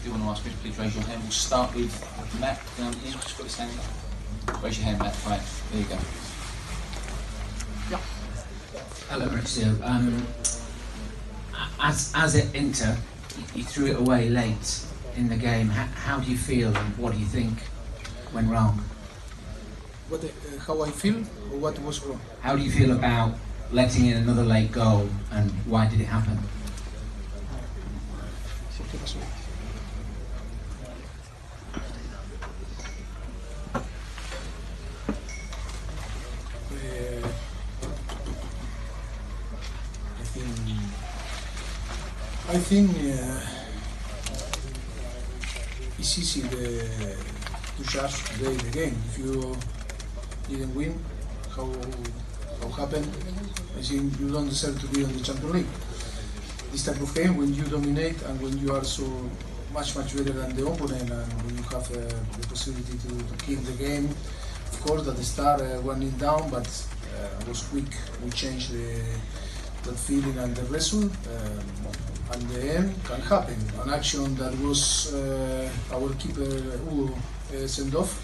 do want to ask questions, please raise your hand. We'll start with Matt. He's just got his hand up. Raise your hand, Matt. Right, there you go. Yeah. Hello, Mauricio. As at Inter, you threw it away late in the game. How do you feel and what do you think went wrong? How I feel or what was wrong? How do you feel about letting in another late goal and why did it happen? I think it's easy to judge today the game. If you didn't win, how happened? I think you don't deserve to be on the Champions League. This type of game, when you dominate and when you are so much better than the opponent, and when you have the possibility to kill the game. Of course, at the start, 1-0 down, but was quick. We changed that feeling and the result. And the end can happen. An action that was our keeper Hugo sent off,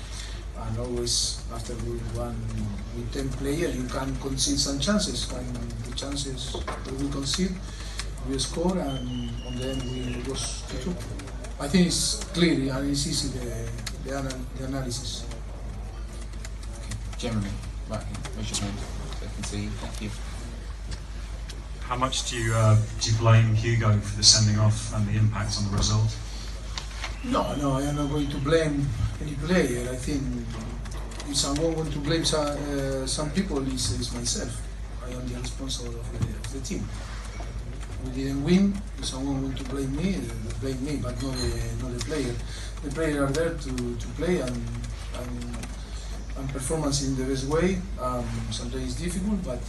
and always after with 10 players you can concede some chances, and the chances that we concede, we score, and on the end we was 2-2. I think it's clear and it's easy the analysis. Okay. Jeremy, right, raise your hand so I can see you. Thank you. How much do you blame Hugo for the sending off and the impact on the result? No, I am not going to blame any player. I think if someone wants to blame some people, it's myself. I am the responsible of the team. We didn't win. If someone wants to blame me, they blame me, but not the player. The players are there to play and performance in the best way. Sometimes it's difficult, but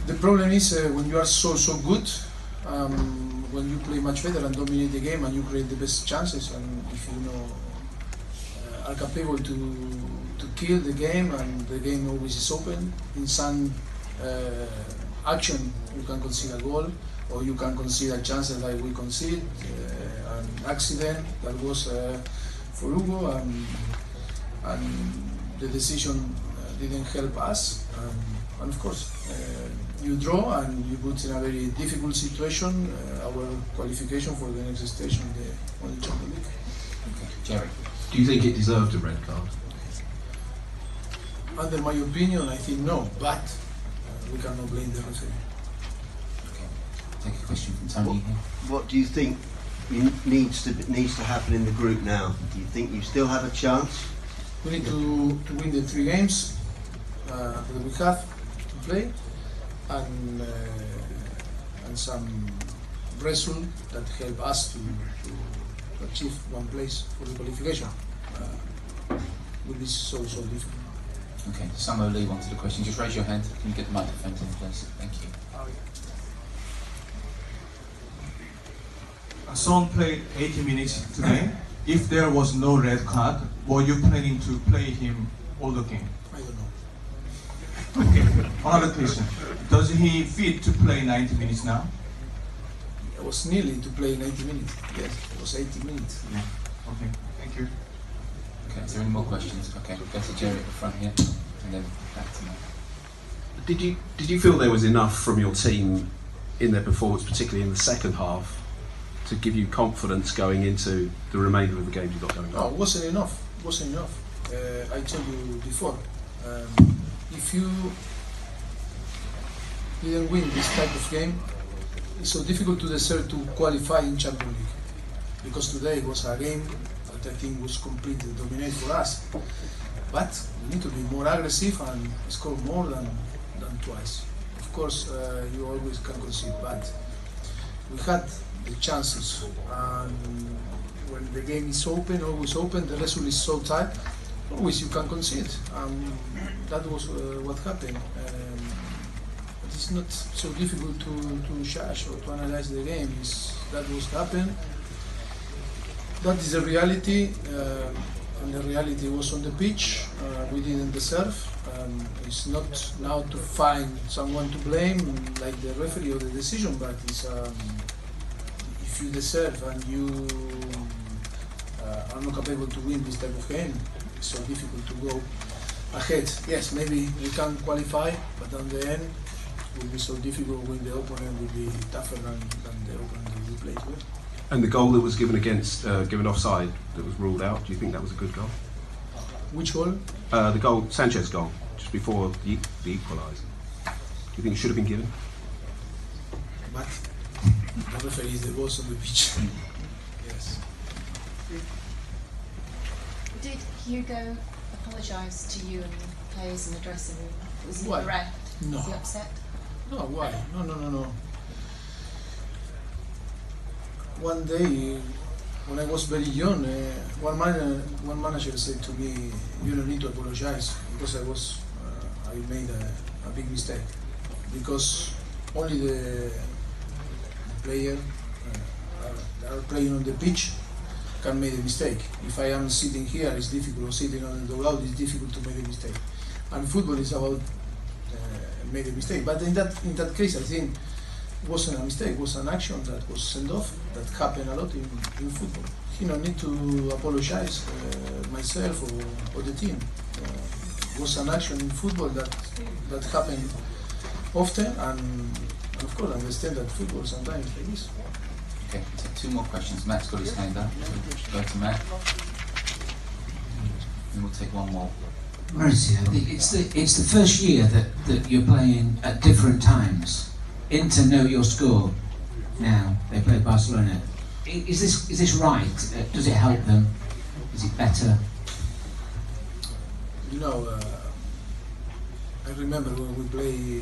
the problem is when you are so good, when you play much better and dominate the game and you create the best chances, and if you are capable to kill the game, and the game always is open. In some action you can concede a goal, or you can concede a chance like we conceded, an accident that was for Hugo, and the decision didn't help us. And of course, you draw and you put in a very difficult situation our qualification for the next stage on the Champions League. Okay. Jerry. Do you think it deserved a red card? Under my opinion, I think no, but we cannot blame the referee. Okay. Take a question from Tony here. What do you think needs to happen in the group now? Do you think you still have a chance? We need to win the 3 games that we have to play, and some result that help us to achieve one place for the qualification. Will be so difficult. Okay, Samo Lee wanted a question. Just raise your hand. Can you get the microphone in place? Thank you. Son played 80 minutes today. If there was no red card, were you planning to play him all the game? I don't know. Okay, another question. Does he fit to play 90 minutes now? I was nearly to play 90 minutes. Yes, it was 80 minutes. Yeah. Okay, thank you. Okay, is there any more questions? Okay, we'll go to Jerry at the front here, and then back to me. Did you feel there was enough from your team in their performance, particularly in the second half, to give you confidence going into the remainder of the games you've got going on? No, it wasn't enough. It wasn't enough. I told you before, if you didn't win this type of game, it's so difficult to deserve to qualify in Champions League. Because today was a game that I think was completely dominated for us. But we need to be more aggressive and score more than twice. Of course, you always can concede, but we had the chances. And when the game is open, always open, the result is so tight, always you can concede. That was what happened. But it's not so difficult to judge or to analyze the game. That was happened. That is the reality, and the reality was on the pitch. We didn't deserve. It's not now to find someone to blame, like the referee or the decision, but it's, if if you deserve and you are not capable to win this type of game, it's so difficult to go ahead. Yes, maybe we can qualify, but on the end, it will be so difficult when the opponent will be tougher than the opponent that we played with. And the goal that was given against, given offside, that was ruled out, do you think that was a good goal? Which goal? The goal, Sanchez goal, just before the equaliser. Do you think it should have been given? But the referee is the boss on the pitch. Yes. Did Hugo apologise to you and the players in the dressing room? Was he Why? bereft? No. Was he upset? No, why? No. One day, when I was very young, one manager said to me, "You don't need to apologize because I made a big mistake because only the player that are playing on the pitch can make a mistake. If I am sitting here, it's difficult. Or sitting on the dugout, it's difficult to make a mistake. And football is about make a mistake. But in that case, I think it wasn't a mistake. It was an action that was sent off. That happened a lot in football. He no need to apologize myself or the team. It was an action in football that happened often, and of course, I understand that football sometimes like this. Okay, take two more questions. Matt's got his hand up. Go to Matt. And we'll take one more. Mauricio, it's the first year that you're playing at different times. Inter know your score now. They play Barcelona. Is this right? Does it help them? Is it better? You know, I remember when we play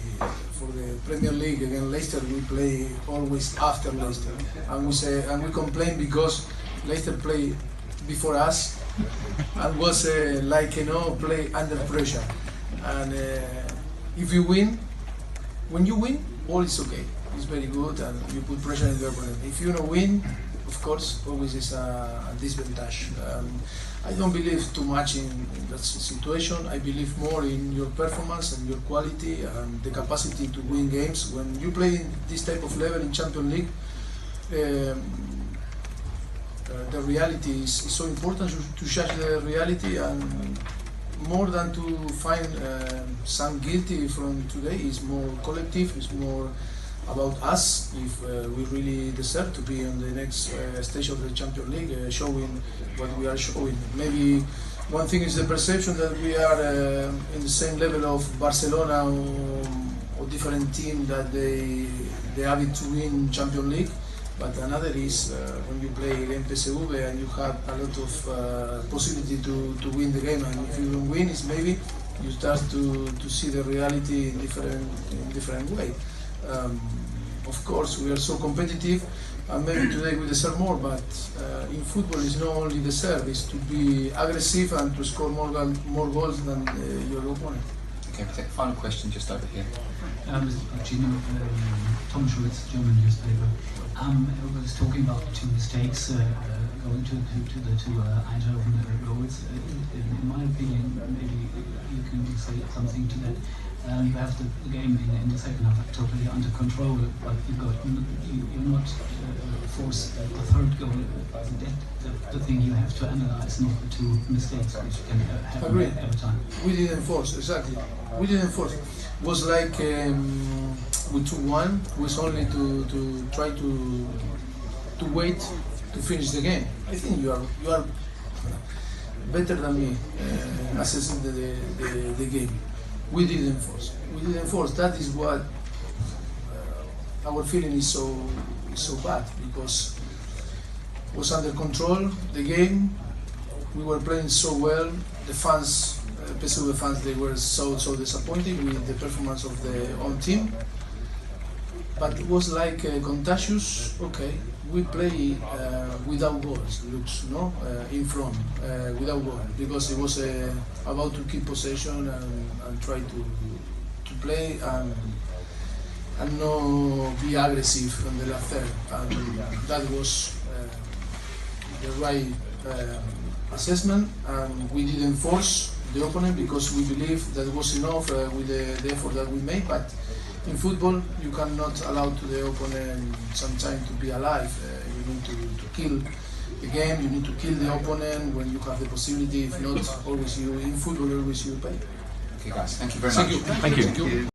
for the Premier League against Leicester, we play always after Leicester, and we complain because Leicester play before us and was play under pressure. And if you win, when you win, all is okay. It's very good, and you put pressure on the opponent. If you don't win, of course, always is a disadvantage. I don't believe too much in that situation. I believe more in your performance and your quality and the capacity to win games. When you play in this type of level in Champions League, the reality is so important to judge the reality, and more than to find some guilty from today, is more collective, is more about us, if we really deserve to be on the next stage of the Champions League, showing what we are showing. Maybe one thing is the perception that we are in the same level of Barcelona or different team that they have it to win Champions League, but another is when you play against PSV and you have a lot of possibility to win the game, and if you don't win, it's maybe you start to see the reality in different way. Of course, we are so competitive, and maybe today we deserve more, but in football it's not only deserve, it's to be aggressive and to score more goals than your opponent. Okay, we'll take a final question just over here. Mr. Pochettino, Tom Schultz, German newspaper. Everybody's talking about the two mistakes going to the two Eindhoven goals. In my opinion, maybe you can say something to that. You have the game in the second half totally under control, but you're not forced the third goal. The thing you have to analyze, not the two mistakes which can happen every time. We didn't force, exactly. We didn't force. It was like we took one, was only to try to wait to finish the game. I think you are better than me assessing the game. We didn't force. That is what our feeling is so bad, because it was under control. The game, we were playing so well. The fans, PSV fans, they were so disappointed with the performance of the own team. But it was like contagious. Okay, we play without goals. Looks in front without goal, because it was about to keep possession and try to play and not be aggressive on the last third. And that was the right assessment. And we didn't force the opponent because we believe that was enough with the effort that we made. But in football, you cannot allow to the opponent some time to be alive. You need to kill the game, you need to kill the opponent when you have the possibility. If not, always you in football, always you pay. Okay, guys, thank you very Thank much. you. Thank you. Thank you.